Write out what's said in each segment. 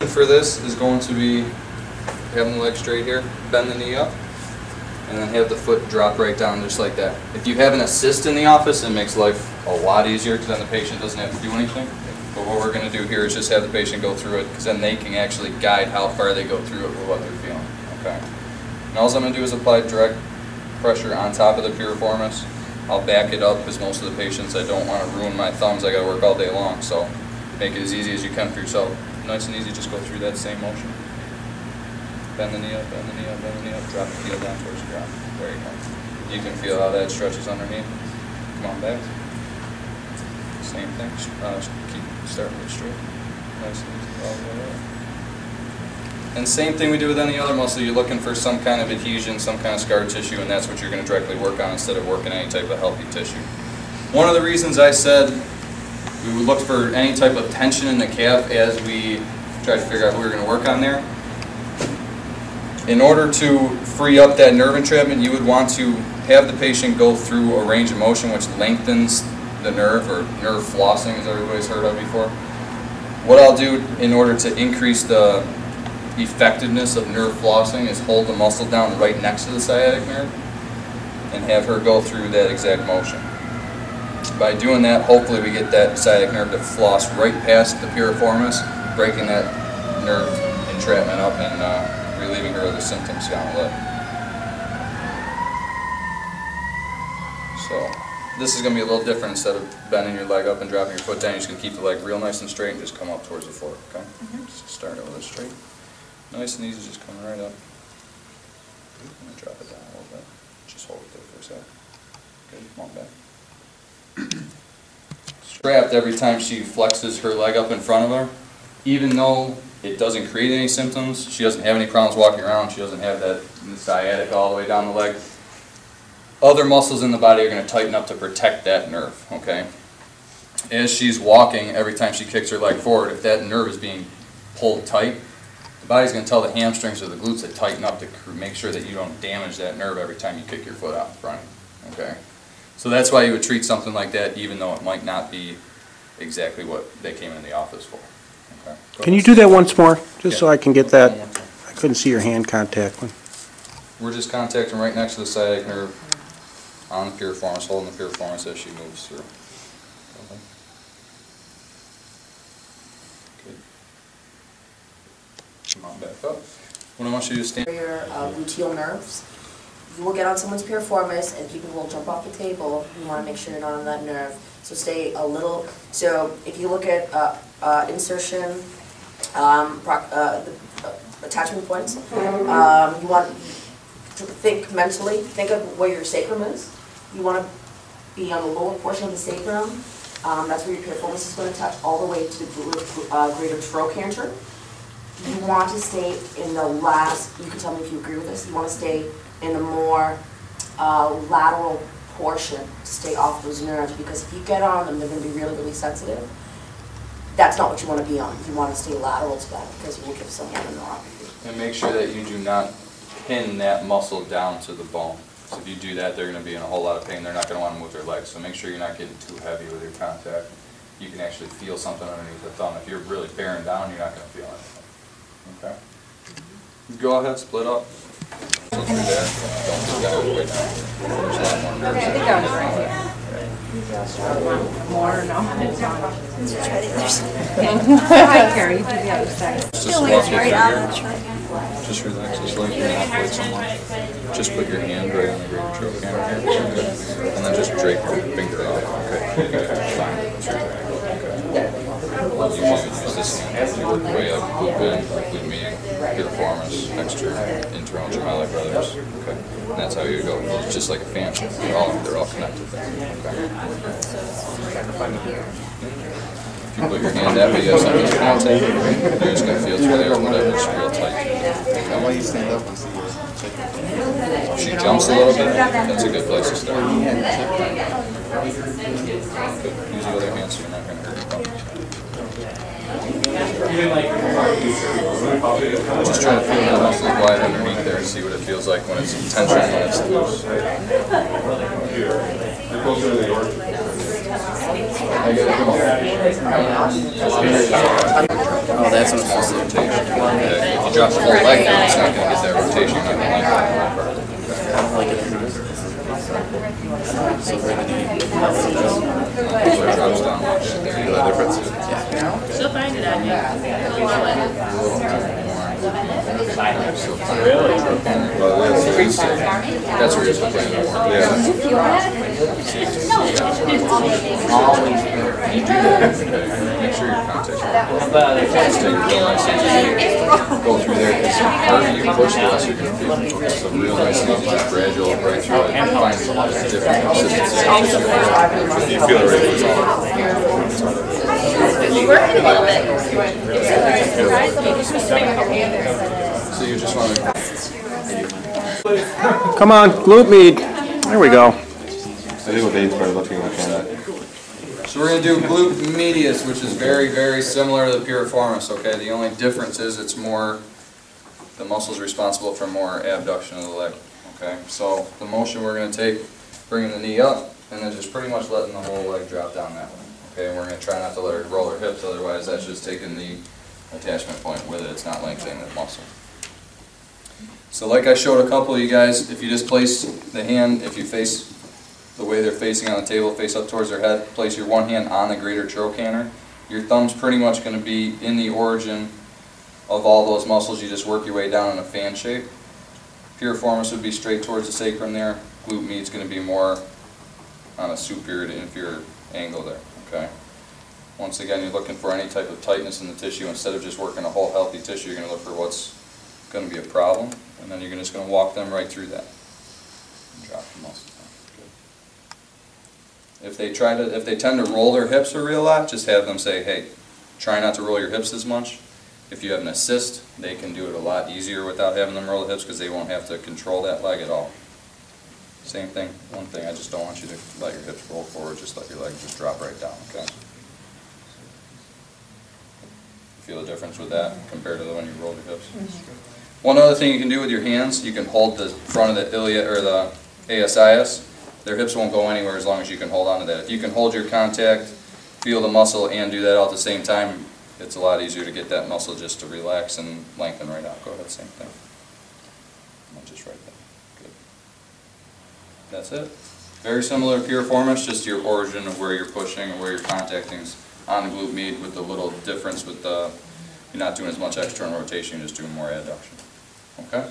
For this is going to be having the leg straight here, bend the knee up, and then have the foot drop right down just like that. If you have an assist in the office, it makes life a lot easier because then the patient doesn't have to do anything. But what we're going to do here is just have the patient go through it because then they can actually guide how far they go through it with what they're feeling. Okay. And all I'm going to do is apply direct pressure on top of the piriformis. I'll back it up because most of the patients, I don't want to ruin my thumbs. I got to work all day long, so make it as easy as you can for yourself. Nice and easy, just go through that same motion. Bend the knee up, bend the knee up, bend the knee up, drop the heel down towards the ground. There you go. You can feel how that stretches underneath. Come on back. Same thing, keep starting with straight. Nice and easy all the way up. And same thing we do with any other muscle. You're looking for some kind of adhesion, some kind of scar tissue, and that's what you're going to directly work on instead of working any type of healthy tissue. One of the reasons I said we would look for any type of tension in the calf as we try to figure out what we're going to work on there. In order to free up that nerve entrapment, you would want to have the patient go through a range of motion which lengthens the nerve, or nerve flossing as everybody's heard of before. What I'll do in order to increase the effectiveness of nerve flossing is hold the muscle down right next to the sciatic nerve and have her go through that exact motion. By doing that, hopefully we get that sciatic nerve to floss right past the piriformis, breaking that nerve entrapment up and relieving her of the symptoms down the leg. So this is going to be a little different. Instead of bending your leg up and dropping your foot down, you're just going to keep the leg real nice and straight and just come up towards the floor. Okay? Just start it with a straight. Nice and easy, just coming right up. And then drop it down a little bit. Just hold it there for a sec. Good, come on back. Strapped every time she flexes her leg up in front of her. Even though it doesn't create any symptoms, she doesn't have any problems walking around, she doesn't have that sciatic all the way down the leg, other muscles in the body are going to tighten up to protect that nerve, okay? As she's walking, every time she kicks her leg forward, if that nerve is being pulled tight, the body's going to tell the hamstrings or the glutes to tighten up to make sure that you don't damage that nerve every time you kick your foot out in front, okay? So that's why you would treat something like that even though it might not be exactly what they came in the office for. Okay. Can you do that once more, just so I can get that? I couldn't see your hand contact. We're just contacting right next to the sciatic nerve on the piriformis, holding the piriformis as she moves through. Okay. Good. Come on back up. What I want you to do is stand. Your gluteal nerves. You will get on someone's piriformis and people will jump off the table. You want to make sure you're not on that nerve. So stay a little. So if you look at insertion, the attachment points, you want to think mentally. Think of where your sacrum is. You want to be on the lower portion of the sacrum. That's where your piriformis is going to touch all the way to the greater trochanter. You want to stay in the last. You can tell me if you agree with this. You want to stay in the more lateral portion to stay off those nerves, because if you get on them, they're going to be really, really sensitive. That's not what you want to be on. You want to stay lateral to that because you will give someone a neuropathy. And make sure that you do not pin that muscle down to the bone. So if you do that, they're going to be in a whole lot of pain. They're not going to want to move their legs. So make sure you're not getting too heavy with your contact. You can actually feel something underneath the thumb. If you're really bearing down, you're not going to feel anything. Okay? Go ahead, split up. So through there. Don't put that all the way down. There's a lot more nerves. I think that was right here. More or no? Hi, Carrie. You do the other side. Just walk it through here. Just relax. Just like you're not with someone. Just put your hand right on the greater trochanter here. And then just drape your finger off. Okay. Fine. Usually use this hand. You work your way up. Glute median, piriformis, external, internal gemellic brothers. Okay. And that's how you go. It's just like a fan. They're all connected there. Okay. If you put your hand that way, you have something to contact. You're just going to feel through there or whatever. It's real tight. I want you to stand up and see her. If she jumps a little bit, that's a good place to start. Good. Use the other hand so you're not going to hurt your bump. Just try to feel that muscle wide underneath there and see what it feels like when it's in tension and when it's loose. I get it. Come on. Oh, that's what it's rotation. If you drop the whole leg down, it's not going to get that rotation. You're not going to like that. So it drops down like that. There you go. The difference? Yeah. She'll find it on you. Really? That's where you're supposed to play more. Yeah. Make sure your contact's right. Just take a real nice easy. Go through there. Because the harder you push, the less you're going to feel. So real nice easy, just gradual right through it. And find different consistency. You feel it right away. You work it a little bit. So you just want to... Come on, glute med. There we go. I think what Dave's probably looking like that. So we're going to do glute medius, which is very, very similar to the piriformis, okay? The only difference is it's more, the muscle's responsible for more abduction of the leg, okay? So the motion we're going to take, bringing the knee up, and then just pretty much letting the whole leg drop down that way, okay? And we're going to try not to let her roll her hips, otherwise that's just taking the attachment point with it. It's not lengthening the muscle. So like I showed a couple of you guys, if you just place the hand, if you face the way they're facing on the table, face up towards their head, place your one hand on the greater trochanter. Your thumb's pretty much going to be in the origin of all those muscles. You just work your way down in a fan shape. Piriformis would be straight towards the sacrum there. Glute med is going to be more on a superior to inferior angle there. Okay. Once again, you're looking for any type of tightness in the tissue. Instead of just working a whole healthy tissue, you're going to look for what's going to be a problem, and then you're just going to walk them right through that. And drop the muscles down. Good. If they tend to roll their hips a real lot, just have them say, hey, try not to roll your hips as much. If you have an assist, they can do it a lot easier without having them roll the hips because they won't have to control that leg at all. Same thing, one thing, I just don't want you to let your hips roll forward, just let your leg just drop right down, okay? Feel the difference with that compared to the when you roll your hips? One other thing you can do with your hands, you can hold the front of the ilia or the ASIS. Their hips won't go anywhere as long as you can hold on to that. If you can hold your contact, feel the muscle, and do that all at the same time, it's a lot easier to get that muscle just to relax and lengthen right out. Go ahead, same thing. Just right there. Good. That's it. Very similar to piriformis, just your origin of where you're pushing and where you're contacting on the glute med, with the little difference with the, you're not doing as much external rotation, you're just doing more adduction. Okay?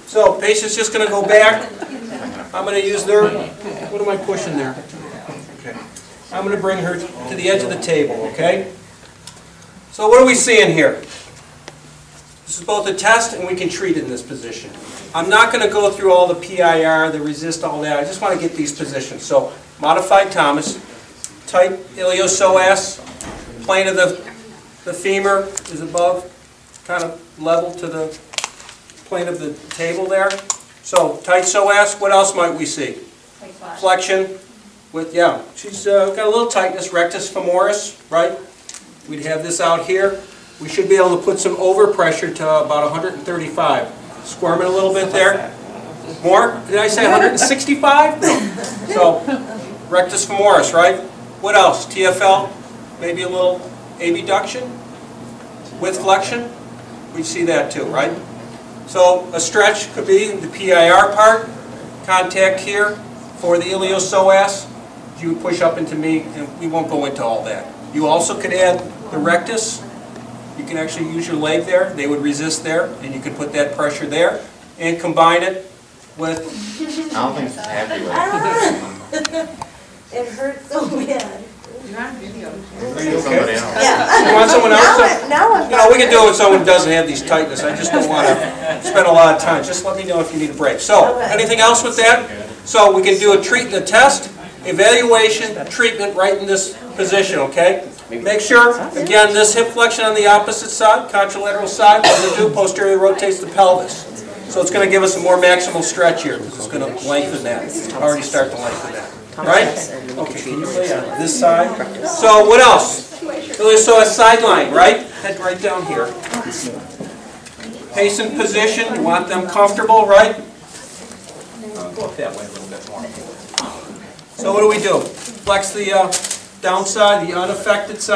So patient's just going to go back. I'm going to use their, what am I pushing there? Okay. I'm going to bring her to the edge of the table, okay? So what are we seeing here? This is both a test and we can treat it in this position. I'm not going to go through all the PIR, the resist, all that. I just want to get these positions. So modified Thomas, tight iliopsoas, plane of the femur is above, kind of level to the plane of the table there. So tight psoas, what else might we see? Flexion with, yeah, she's got a little tightness, rectus femoris, right? We'd have this out here. We should be able to put some overpressure to about 135. Squirming a little bit there. More? Did I say 165? No. So, rectus femoris, right? What else? TFL? Maybe a little abduction? With flexion? We see that too, right? So, a stretch could be the PIR part. Contact here for the iliopsoas. You would push up into me, and we won't go into all that. You also could add the rectus. You can actually use your leg there. They would resist there, and you could put that pressure there and combine it with... I don't think she's happy with it. It hurts so bad. Are you okay? Yeah. You want someone else? Now I'm You know, we can do it with someone who doesn't have these tightness. I just don't want to spend a lot of time. Just let me know if you need a break. So, anything else with that? So, we can do a test, evaluation, treatment right in this position, okay? Make sure, again, this hip flexion on the opposite side, contralateral side, what we'll do, posteriorly rotates the pelvis. So it's going to give us a more maximal stretch here, because it's going to lengthen that. Already start to lengthen that. Right? Okay, can you lay on this side? So what else? So a sideline, right? Head right down here. Patient position, you want them comfortable, right? Go up that way a little bit more. So what do? Flex the downside, the unaffected side.